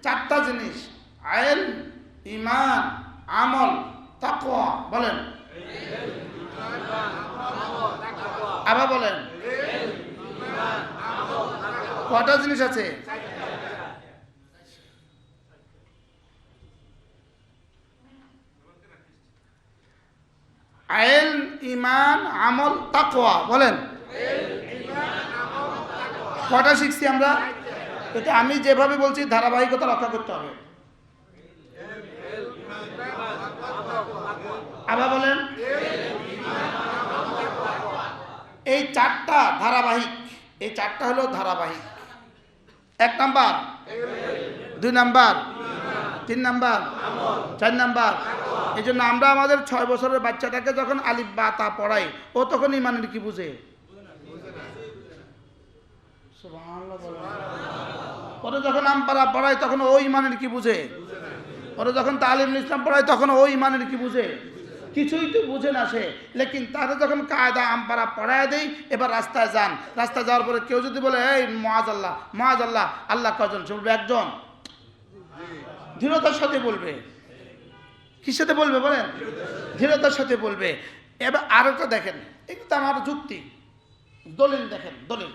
চারটা জিনিস, ইলম, ঈমান, আমল, তাকওয়া। বলেন, আবার বলেন, কয়টা জিনিস আছে? ইলম, ঈমান, আমল, তাকওয়া। বলেন, কয়টা শিখছি আমরা? এটা আমি যেভাবে বলছি ধারাবাহিকতা রক্ষা করতে হবে। আবার বলেন, এই চারটা ধারাবাহিক, এই চারটা হলো ধারাবাহিক। 1 নাম্বার, 2 নাম্বার, 3 নাম্বার, 4 নাম্বার। এই জন্য আমরা আমাদের 6 বছরের বাচ্চাটাকে যখন আলিফ বা তা পড়াই, ও তখন ইমানের কি বুঝে? সুবহানাল্লাহ বলেন। ওরা যখন আমপারা পড়ায় তখন ও ইমানের কি বুঝে? ওরা যখন তালিমুল ইসলাম পড়ায় তখন ও ইমানের কি বুঝে? কিছুই তো বুঝে না সে। লেকিন তারা যখন কায়দা আমপারা পড়ায় দেই, এবার রাস্তায় যান, রাস্তায় যাওয়ার পরে কেউ যদি বলে এই মুআজ্জাল্লাহ মুআজ্জাল্লাহ, আল্লাহ কজন? সে বলবে একজন। দৃঢ়তার সাথে বলবে। কি সাথে বলবে বলেন? দৃঢ়তার সাথে বলবে। এবার আরেকটা দেখেন, এটা আমার যুক্তি, দলিল দেখেন, দলিল।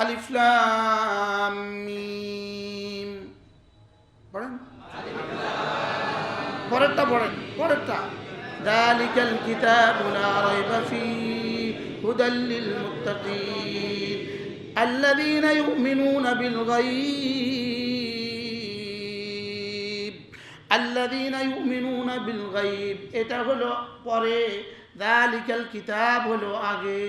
আলিফ লাম মিম পড়েন, পরেরটা পড়েন, পরেরটা। যালিকাল কিতাবু লা রাইবা ফীহি হুদাল লিল মুত্তাকিন আল্লাযীনা ইউমিনুনা বিল গায়ব, আল্লাযীনা ইউমিনুনা বিল গায়ব। এটা হলো পরে, যালিকাল কিতাব হলো আগে।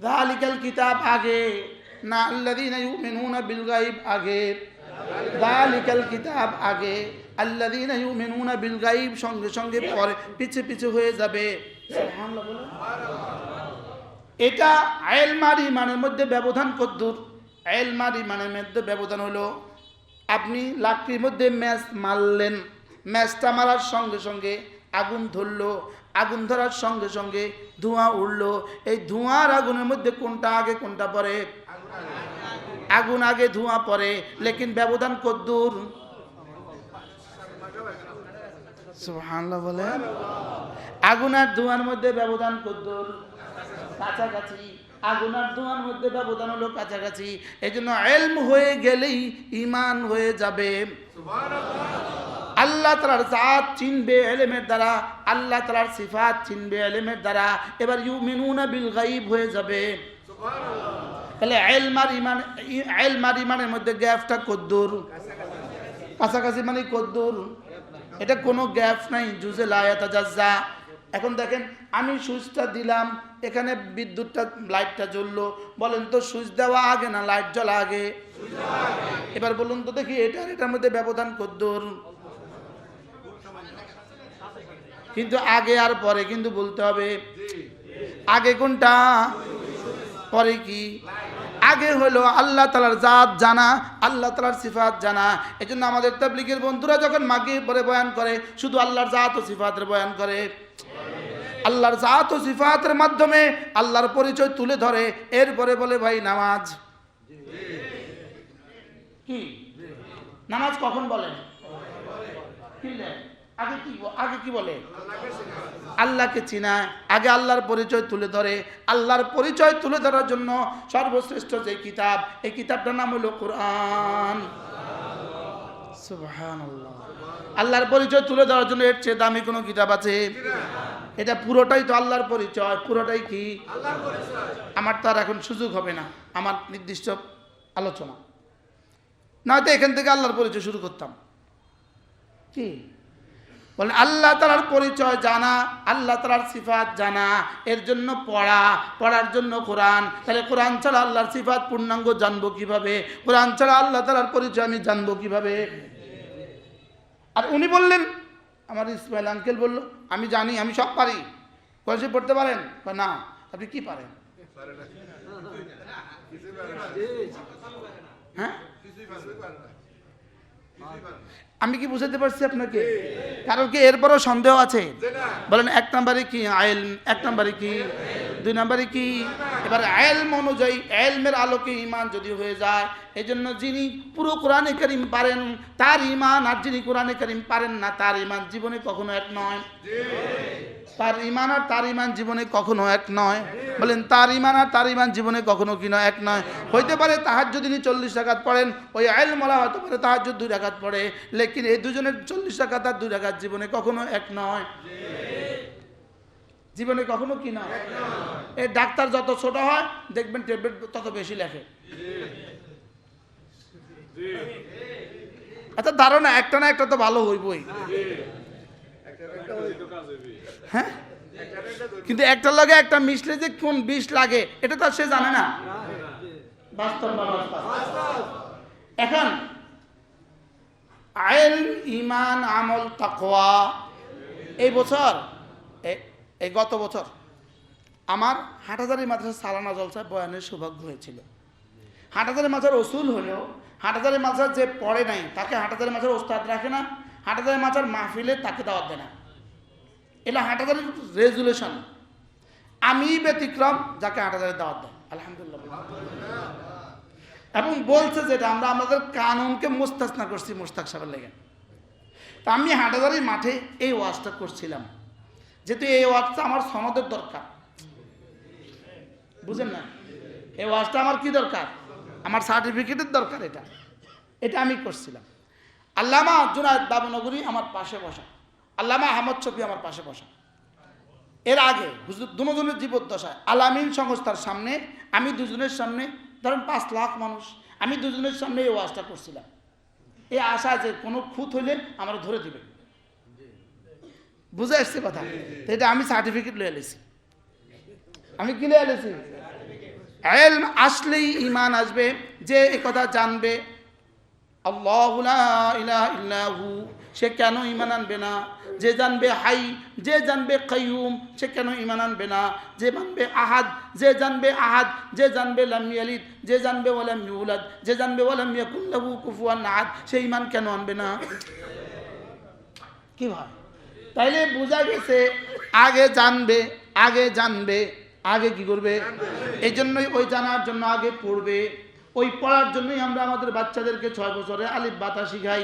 যালিকাল কিতাব আগে না, আল্লাযীনা ইউমিনুনা বিল গায়ব আগে। যালিকাল কিতাব আগে, আল্লাযীনা ইউমিনুনা বিল গায়ব সঙ্গে সঙ্গে পরে, পিছে পিছে হয়ে যাবে। সুবহানাল্লাহ বলেন। এটা ইলম আর ঈমানের মধ্যে ব্যবধান কতদূর? ইলম আর ঈমানের মধ্যে ব্যবধান হলো, আপনি লাকড়ির মধ্যে ম্যাচ মারলেন, ম্যাচটা মারার সঙ্গে সঙ্গে আগুন ধরলো, আগুন ধরার সঙ্গে সঙ্গে ধোঁয়া উঠলো। এই ধোঁয়ার আগুনের মধ্যে কোনটা আগে কোনটা পরে? আগুন আগে, ধোঁয়া পরে। লেকিন ব্যবধান কতদূর? সুবহানাল্লাহ বলেন। আগুন আর ধোঁয়ার মধ্যে ব্যবধান কতদূর? কাছাকাছি। আগুন আর ধোঁয়ার মধ্যে ব্যবধান হলো কাছাকাছি। এই জন্য ইলম হয়ে গেলেই ঈমান হয়ে যাবে। আল্লাহ তাআলার জাত চিনবে ইলমের দ্বারা, আল্লাহ তাআলার সিফাত চিনবে ইলমের দ্বারা। এবার ইউমিনুনা বিল গায়ব হয়ে যাবে। তাহলে ইলম আর ঈমানের মধ্যে গ্যাপটা কতদূর? কাছাকাছি মানে কতদূর? এটা কোনো গ্যাপ নাই। জুজে লা ইয়াতাজাজ্জা। এখন দেখেন, আমি সুইচটা দিলাম, এখানে বিদ্যুৎটা, লাইটটা জ্বললো। বলেন তো সুইচ দেওয়া আগে না লাইট জ্বলা আগে? এবার বলুন তো দেখি, এটার মধ্যে ব্যবধান কতদূর? কিন্তু আগে আর পরে কিন্তু বলতে হবে। আগে কোনটা, পরে কি? আগে হলো আল্লাহ তাআলার জাত জানা, আল্লাহ তাআলার সিফাত জানা। এজন্য আমাদের তাবলীগের বন্ধুরা যখন মাগরিব পরে বয়ান করে, শুধু আল্লাহর জাত ও সিফাতের বয়ান করে। আল্লাহর জাত ও সিফাতের মাধ্যমে আল্লাহর পরিচয় তুলে ধরে। এরপরে বলে ভাই নামাজ কি? নামাজ কখন বলেন? আগে কি বলে? আল্লাহকে চিনা। আগে আল্লাহর পরিচয় তুলে ধরে। আল্লাহর পরিচয় তুলে ধরার জন্য সর্বশ্রেষ্ঠ যে কিতাব, এই কিতাবটার নাম হলো কোরআন। সুবহানাল্লাহ। আল্লাহর পরিচয় তুলে ধরার জন্য এর চেয়ে দামি কোনো কিতাব আছে? এটা পুরোটাই তো আল্লাহর পরিচয়। পুরোটাই কি? আল্লাহর পরিচয়। আমার তো আর এখন সুযোগ হবে না আমার নির্দিষ্ট আলোচনা, নয়তো এখান থেকে আল্লাহর পরিচয় শুরু করতাম। কি বলেন? আল্লাহ তাআলার পরিচয় জানা, আল্লাহ তাআলার সিফাত জানা, এর জন্য পড়ার জন্য কোরআন। তাহলে কোরআন ছাড়া আল্লাহর সিফাত পূর্ণাঙ্গ জানবো কিভাবে? কোরআন ছাড়া আল্লাহ তাআলার পরিচয় আমি জানবো কিভাবে? আর উনি বললেন, আমার ইসমাইল আঙ্কেল বলল, আমি জানি, আমি সব পারি। কোরআন শরীফ পড়তে পারেন? না। আপনি কি পারেন? হ্যাঁ, আমি কি বুঝাতে পারছি আপনাকে? কারণ কি এরপরও সন্দেহ আছে? বলেন, 1 নম্বরে কি ইলম, 1 নম্বরে কি দুই নম্বরে কি? এবার ইলম অনুযায়ী ইলমের আলোকে ঈমান যদি হয়ে যায়, এজন্য যিনি পুরো কোরআনে কারীম পারেন তার ঈমান, আর যিনি কোরআনে কারীম পারেন না তার ঈমান জীবনে কখনো এক নয়। তার ঈমান আর তার ঈমান জীবনে কখনো এক নয়। বলেন, তার ঈমান আর তার ঈমান জীবনে কখনো কি নয়? এক নয়। হইতে পারে তাহাজ্জুদ তিনি 40 রাকাত পড়েন, ওই ইলমওয়ালা হতে পারে তাহাজ্জুদ 2 রাকাত পড়ে, লেকিন এই দুজনের 40 রাকাত আর 2 রাকাত জীবনে কখনো এক নয়। জীবনে কখনো কি নয়? এই ডাক্তার যত ছোট হয় দেখবেন ট্যাবলেট তত বেশি লেখে। এত ধারণা একটা না একটা তো ভালো হইবই। হ্যাঁ, কিন্তু একটার লগে একটা মিশলে যে কোন বিষ লাগে এটা তো সে জানে না। বাস্তব না বাস্তব? এখন ইলম, ঈমান, আমল, তাকওয়া, এই বছর এই গত বছর আমার হাটহাজারী মাদ্রাসা সালানা জলসায় বয়ানের সৌভাগ্য হয়েছিল। হাটহাজারী মাদ্রাসার রসুল হলেও হাটহাজারী মাদ্রাসার যে পড়ে নাই তাকে হাটহাজারী মাদ্রাসার ওস্তাদ রাখে না, হাটহাজারী মাদ্রাসার মাহফিলে তাকে দাওয়াত দেয় না। এটা হাটহাজারীর রেজুলেশন। আমি ব্যতিক্রম যাকে হাটহাজারী দাওয়াত দেয়, আলহামদুলিল্লাহ। এবং বলছে যেটা আমরা আমাদের কানুনকে মুস্তাসনা করছি মুশতাক সাহেবের লেগে। তা আমি হাটহাজারীর মাঠে এই ওয়াজটা করছিলাম, যেহেতু এই ওয়াজটা আমার সনদের দরকার, বুঝেন না? এই ওয়াজটা আমার কি দরকার? আমার সার্টিফিকেটের দরকার। এটা আমি করছিলাম। আল্লামা জুনায়েদ বাবুনগরী আমার পাশে বসা, আল্লামা আহমদ শফি আমার পাশে বসা। এর আগে হুজুর দুজনের জীবদ্দশায় আলামিন সংস্থার সামনে, আমি দুজনের সামনে, ধরেন 5 লাখ মানুষ, আমি দুজনের সামনে এই ওয়াজটা করছিলাম। এই আশা যে কোনো খুঁত হইলে আমার ধরে দিবে। বুঝে আসছে কথা? এটা আমি সার্টিফিকেট লয়ে এলেছি। আমি কি লয়ে এলেছি? ইলম আসলেই ঈমান আসবে। যে এই কথা জানবে আল্লাহু লা ইলাহা ইল্লাহু, সে কেন ঈমান আনবে না? যে জানবে হাই, যে জানবে কাইয়ুম, সে কেন ঈমান আনবে না? যে জানবে আহাদ, যে জানবে আহাদ, যে জানবে লাম ইয়ালিদ, যে জানবে ওয়ালাম ইউলাদ, যে জানবে ওয়ালাম ইয়াকুল লাহু কুফুয়ান আহাদ, সে ঈমান কেন আনবে না? কি ভাই? তাইলে বোঝা গেছে আগে জানবে, আগে কি করবে? এই জন্যই ওই জানার জন্য আগে পড়বে। ওই পড়ার জন্যই আমরা আমাদের বাচ্চাদেরকে 6 বছরে আলিফ বাতা শিখাই।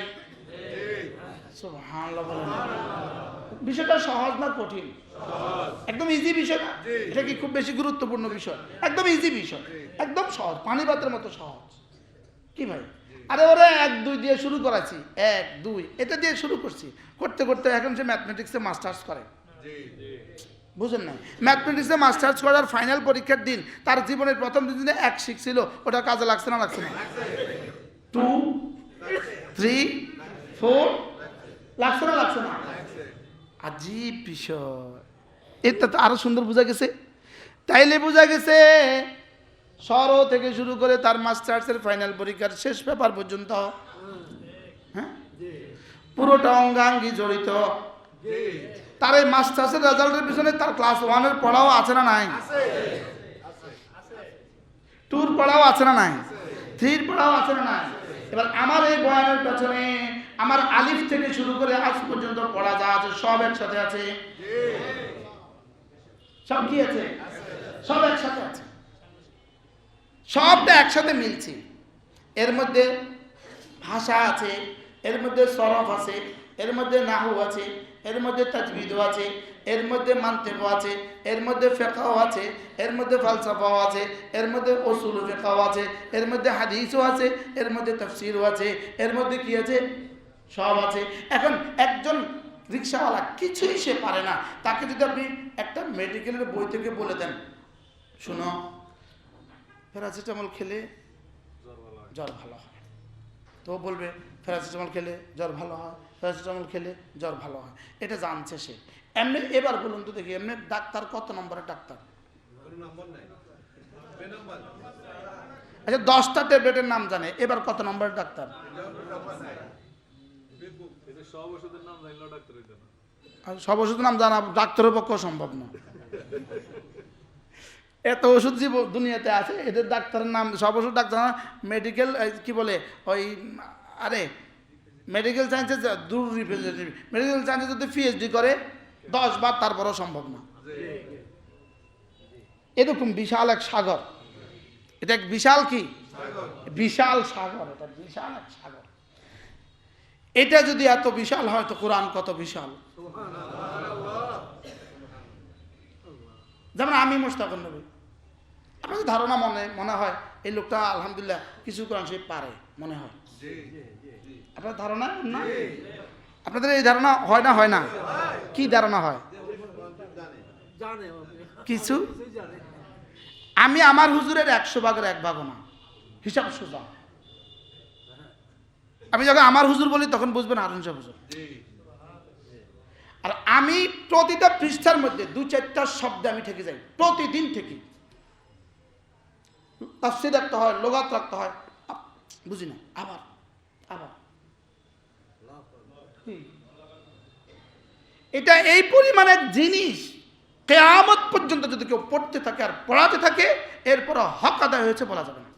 সুবহানাল্লাহ বলেন। বিষয়টা সহজ না কঠিন? একদম ইজি বিষয় না? এটা কি খুব বেশি গুরুত্বপূর্ণ বিষয়? একদম ইজি বিষয়, একদম সহজ, পানি ভাতের মতো সহজ। কি ভাই? আরে ওরা 1 2 দিয়ে শুরু করাচ্ছি, 1 2 এটা দিয়ে শুরু করছি, করতে করতে এখন সে ম্যাথমেটিক্সে মাস্টার্স করে। বুঝেন না? ম্যাথমেটিক্সে মাস্টার্স করার ফাইনাল পরীক্ষার দিন তার জীবনের প্রথম দিনে 1 শিখছিল, ওটা কাজে লাগছে না? লাগছে না? 2 3 4 লাগছে না? লাগছে না? আজীব বিষয়। এটা তো আরো সুন্দর বোঝা গেছে। তাইলে বোঝা গেছে সরো থেকে শুরু করে তার মাস্টার্সের ফাইনাল পরীক্ষার শেষ পেপার পর্যন্ত, হ্যাঁ, পুরোটা অঙ্গাঙ্গি জড়িত। তার এই মাস্টার্সের রেজাল্টের পিছনে তার ক্লাস 1-এর পড়াও আছে না নাই? 2-র পড়াও আছে না নাই? 3-র পড়াও আছে না নাই? এবার আমার এই বয়ানের পেছনে আমার আলিফ থেকে শুরু করে আজ পর্যন্ত পড়া যা আছে সব একসাথে আছে। সব কি আছে? সব একসাথে আছে, সবটা একসাথে মিলছে। এর মধ্যে ভাষা আছে, এর মধ্যে সরফ আছে, এর মধ্যে নাহু আছে, এর মধ্যে তাজবিদও আছে, এর মধ্যে মানতিকও আছে, এর মধ্যে ফিকহও আছে, এর মধ্যে ফালসাফাও আছে, এর মধ্যে উসুল ফিকহও আছে, এর মধ্যে হাদিসও আছে, এর মধ্যে তাফসীরও আছে, এর মধ্যে কি আছে? সব আছে। এখন একজন রিকশাওয়ালা কিছুই সে পারে না, তাকে যদি আপনি একটা মেডিকেলের বই থেকে বলে দেন, শুনো প্যারাসিটামল খেলে জ্বর ভালো হয়, তো বলবে প্যারাসিটামল খেলে জ্বর ভালো হয়, প্যারাসিটামল খেলে জ্বর ভালো হয়। এটা জানছে সে। এমনি এবার বলুন তো দেখি, এমনি ডাক্তার কত নম্বরের ডাক্তার? আচ্ছা 10টা ট্যাবলেটের নাম জানে, এবার কত নম্বরের ডাক্তার? সব ওষুধের নাম জানা ডাক্তারের পক্ষেও সম্ভব না। এত ওষুধ যে দুনিয়াতে আছে, এদের ডাক্তারের নাম সব ওষুধ ডাক্তার মেডিকেল কি বলে ওই, আরে মেডিকেল সায়েন্সে দূর রিপ্রেজেন্টেটিভ, মেডিকেল সায়েন্সে যদি PhD করে 10 বার তারপরও সম্ভব না। এরকম বিশাল এক সাগর, এটা এক বিশাল কি বিশাল সাগর, এটা বিশাল এক সাগর। এটা যদি এত বিশাল হয় তো কোরআন কত বিশাল। যেমন আমি মোশতাকুর নবী, আপনাদের ধারণা মনে হয় এই লোকটা আলহামদুলিল্লাহ কিছু কোরআন শরীফ পারে, মনে হয় আপনার ধারণা না? আপনাদের এই ধারণা হয় না? হয় না? কি ধারণা হয়? কিছু আমি আমার হুজুরের 100 ভাগের 1 ভাগও না, হিসাব সোজা। আমি যখন আমার হুজুর বলি তখন বুঝবেন হারুন সাহেব হুজুর। আর আমি প্রতিটা পৃষ্ঠার মধ্যে 2-4টা শব্দ আমি ঠেকে যাই, প্রতিদিন থেকে। তাফসীর রাখতে হয়, লুগাত রাখতে হয়, বুঝি না, আবার আবার এটা এই পরিমাণের জিনিস কিয়ামত পর্যন্ত যদি কেউ পড়তে থাকে আর পড়াতে থাকে, এরপর হক আদায় হয়েছে বলা যাবে না।